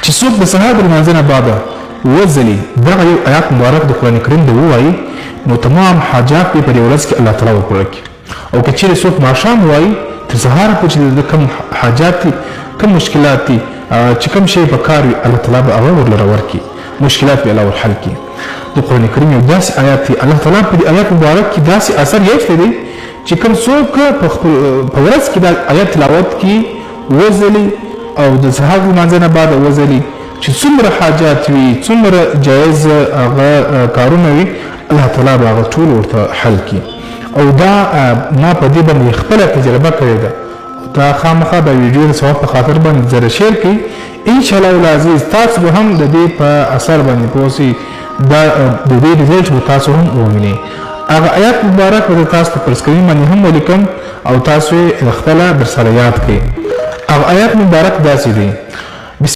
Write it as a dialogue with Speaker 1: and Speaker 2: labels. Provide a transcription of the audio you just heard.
Speaker 1: چې څوک د سهار د لمانځه نه بعد وځلي دغه یو آیات مبارک د قرآن کریم د ووایي نو تمام حاجات به په دې ورځ کې الله تعالی ورپوره کړي او که چیرې څوک ماښام وایي تر سهاره پورې چې د کوم حاجات دي کوم مشکلات دي چې کوم شی په کار وي الله تعالی به هغه ورله ورکړي مشکلات به الله ورحل کړي د قرآن کریم یو داسې آیات دی الله تعالی په دې آیات مبارک کې داسې اثر یافته دی چې کوم څوک په ورځ کې دا آیات تلاوت کړي وځلي او د سهار لمانځه نه بعد وځلي چې څومره حاجات وي څومره جایز هغه کارونه وي الله تعالی به هغه ټول ورته حل کړي او دا ما په دې باندې خپله تجربه کړې ده دا خامخا د ویډیو د ثواب په خاطر باندې زره شیر کړي انشاءالله العزیز تاسو به هم د دې په اثر باندې پوه شئ دا د دې ریزلټ به تاسو هم ووینئ هغه آیات مبارک به تاسو په سکرین باندې هم ولیکم او تاسو یې خپله درسره یاد کړئ هغه آیات مبارک داسې دی